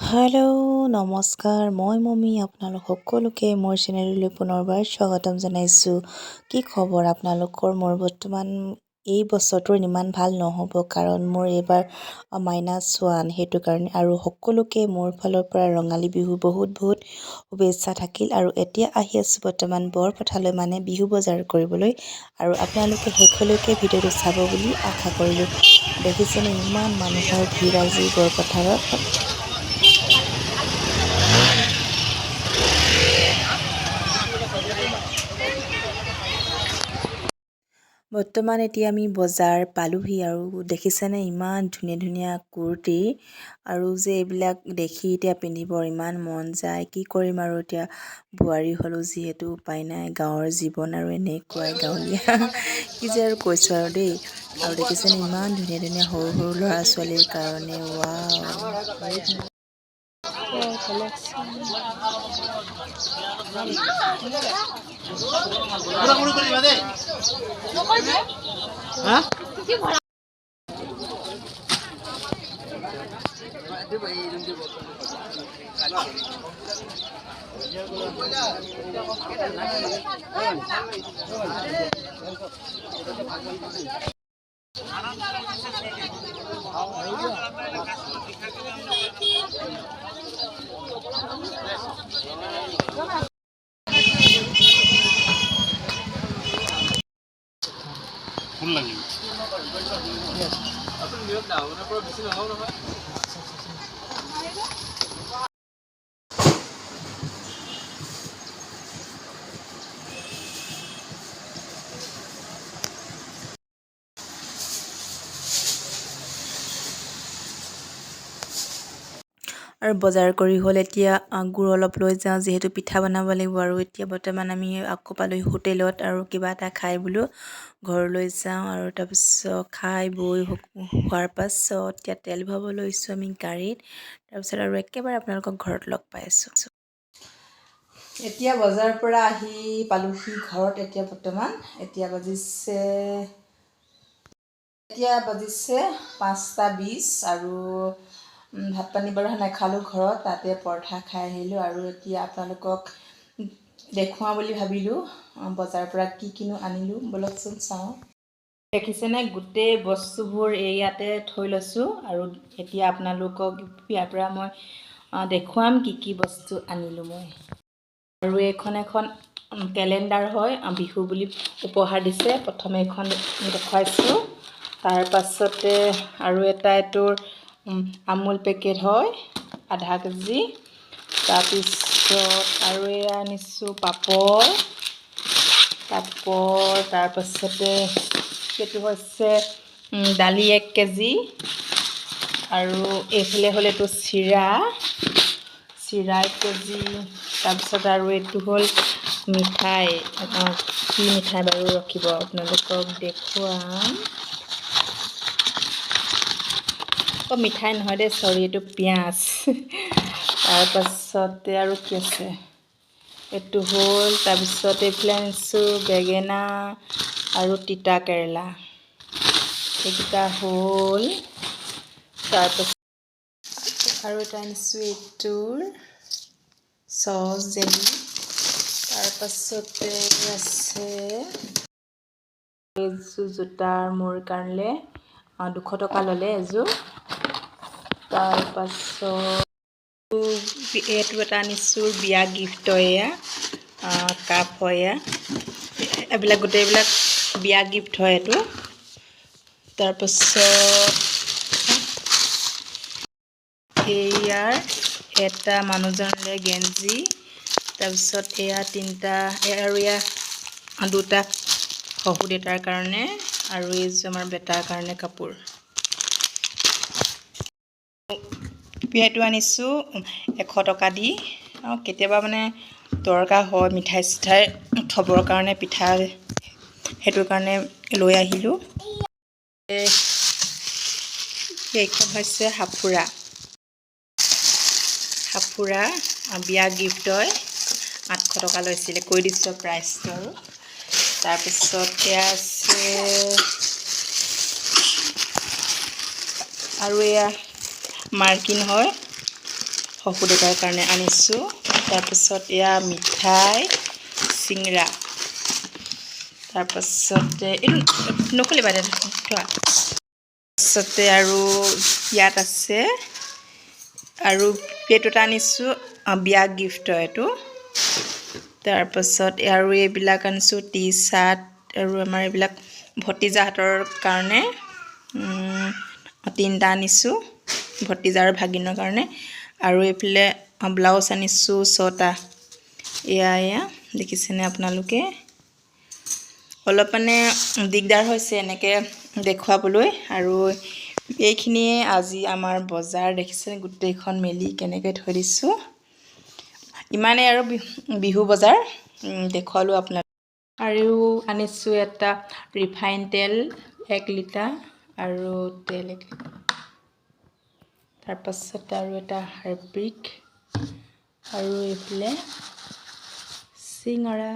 Hello' নমস্কাৰ মই mummy আপোনালোক সকলোকে মোৰ চেনেললৈ পুনৰবাৰ স্বাগতম জনাইছোঁ। কি খবৰ আপোনালোকৰ? মোৰ বৰ্তমান এই বছৰটো ইমান ভাল নহ'ব কাৰণ মোৰ এইবাৰ -1 সেইটো কাৰণে আৰু সকলোকে মোৰ ফালৰ পৰা ৰঙালী বিহু বহুত শুভেচ্ছা থাকিল। আৰু এতিয়া আহি আছোঁ বৰ্তমান বৰপথালৈ মানে বিহু বজাৰ কৰিবলৈ আৰু আপোনালোকে শেষলৈকে ভিডিঅ'টো চাব বুলি আশা কৰিলোঁ। দেখিছেনে ইমান মানুহৰ ভিৰ আজি বৰপথাৰত। বৰ্তমান এতিয়া আমি বজাৰ পালোহি আৰু দেখিছেনে ইমান ধুনীয়া ধুনীয়া কুৰ্তি আৰু যে এইবিলাক দেখি এতিয়া পিন্ধিবৰ ইমান মন যায়। কি কৰিম আৰু এতিয়া বোৱাৰী হ'লো যিহেতু উপায় নাই, গাঁৱৰ জীৱন আৰু এনেকুৱাই গাঁৱলীয়া কি যে আৰু কৈছোঁ আৰু দেই। আৰু দেখিছেনে ইমান ধুনীয়া ধুনীয়া সৰু সৰু ল'ৰা ছোৱালীৰ কাৰণে ৱাও বহুত ফুল লাগিব। আৰু বজাৰ কৰি হ'ল এতিয়া গুড় অলপ লৈ যাওঁ যিহেতু পিঠা বনাব লাগিব। আৰু এতিয়া বৰ্তমান আমি আকৌ পালোঁ হোটেলত আৰু কিবা এটা খাই বোলো ঘৰলৈ যাওঁ। আৰু তাৰপিছত খাই বৈ হোৱাৰ পাছত এতিয়া তেল ভৰাব লৈছোঁ আমি গাড়ীত। তাৰপিছত আৰু একেবাৰে আপোনালোকক ঘৰত লগ পাই আছোঁ। এতিয়া বজাৰৰ পৰা আহি পালোহি ঘৰত। এতিয়া বৰ্তমান এতিয়া বাজিছে 5:20 আৰু ভাত পানী বাৰু নাখালোঁ ঘৰত, তাতে পৰঠা খাই আহিলোঁ। আৰু এতিয়া আপোনালোকক দেখুৱাওঁ বুলি ভাবিলোঁ বজাৰৰ পৰা কি কিনো আনিলোঁ, ব'লকচোন চাওঁ। দেখিছেনে গোটেই বস্তুবোৰ ইয়াতে থৈ লৈছোঁ আৰু এতিয়া আপোনালোকক ইয়াৰ পৰা মই দেখুৱাম কি কি বস্তু আনিলোঁ মই। আৰু এখন কেলেণ্ডাৰ হয়, বিহু বুলি উপহাৰ দিছে। প্ৰথমে এইখন দেখুৱাইছোঁ, তাৰ পাছতে আৰু এটা এইটোৰ আমুল পেকেট হয় আধা কেজি। তাৰপিছত আৰু এয়া আনিছোঁ পাপৰ। তাৰপাছতে এইটো হৈছে দালি 1 কেজি। আৰু এইফালে হ'ল এইটো চিৰা 1 কেজি। তাৰপিছত আৰু এইটো হ'ল মিঠাই। কি মিঠাই বাৰু ৰখিব আপোনালোকক দেখুৱাম। মিঠাই নহয় দেই, চৰি, এইটো পিঁয়াজ। তাৰপাছতে আৰু কি আছে, এইটো হ'ল, তাৰপিছত এইফালে আনিছোঁ বেঙেনা আৰু তিতা কেৰেলা, এইকেইটা হ'ল। তাৰপাছত আৰু এটা আনিছোঁ এইটোৰ চচ জেলি। তাৰপাছতে আছে এইযোৰ জোতাৰ মোৰ কাৰণে 200 টকা ল'লে এযোৰ। তাৰপাছত এইটো এটা আনিছোঁ বিয়া গিফ্ট। এয়া কাপ হয়, এইবিলাক গোটেইবিলাক বিয়া গিফ্ট হয় এইটো। তাৰপাছত ইয়াৰ এটা মানুহজনলৈ গেঞ্জি। তাৰপিছত এয়া 3টা আৰু এয়া 2টা শহু দেউতাৰ কাৰণে আৰু এইযোৰ আমাৰ বেটাৰ কাৰণে কাপোৰ। এইটো আনিছোঁ 100 টকা দি। আৰু কেতিয়াবা মানে দৰকাৰ হয় মিঠাই চিঠাই থ'বৰ কাৰণে, পিঠা, সেইটো কাৰণে লৈ আহিলোঁ। এইখন হৈছে সাঁফুৰা বিয়া গিফ্ট হয়, 800 টকা লৈছিলে, কৈ দিছোঁ প্ৰাইচটো। আৰু তাৰপিছত এয়া আছে আৰু এয়া মাৰ্কিন হয়, শহুৰ দেউতাৰ কাৰণে আনিছোঁ। তাৰপাছত এয়া মিঠাই চিংৰা। তাৰপাছতে এইটো নকলিবা দে থোৱা। তাৰপাছতে আৰু ইয়াত আছে আৰু এইটো এটা আনিছোঁ বিয়া গিফ্ট হয় এইটো। তাৰপাছত আৰু এইবিলাক আনিছোঁ টি চাৰ্ট আৰু আমাৰ এইবিলাক ভতিজাহঁতৰ কাৰণে 3টা আনিছোঁ, ভতিজা আৰু ভাগিনৰ কাৰণে। আৰু এইফালে ব্লাউজ আনিছোঁ 6টা। এয়া দেখিছেনে আপোনালোকে? অলপ মানে দিগদাৰ হৈছে এনেকৈ দেখুৱাবলৈ। আৰু এইখিনিয়ে আজি আমাৰ বজাৰ দেখিছে, গোটেইখন মেলি কেনেকৈ থৈ দিছোঁ। ইমানেই আৰু বিহু বজাৰ দেখুৱালোঁ আপোনাক। আৰু আনিছোঁ এটা ৰিফাইন তেল 1 লিটাৰ আৰু তেল 1 লিটাৰ। তাৰপাছত আৰু এটা হাৰ্পিক আৰু এইফালে চিঙৰা।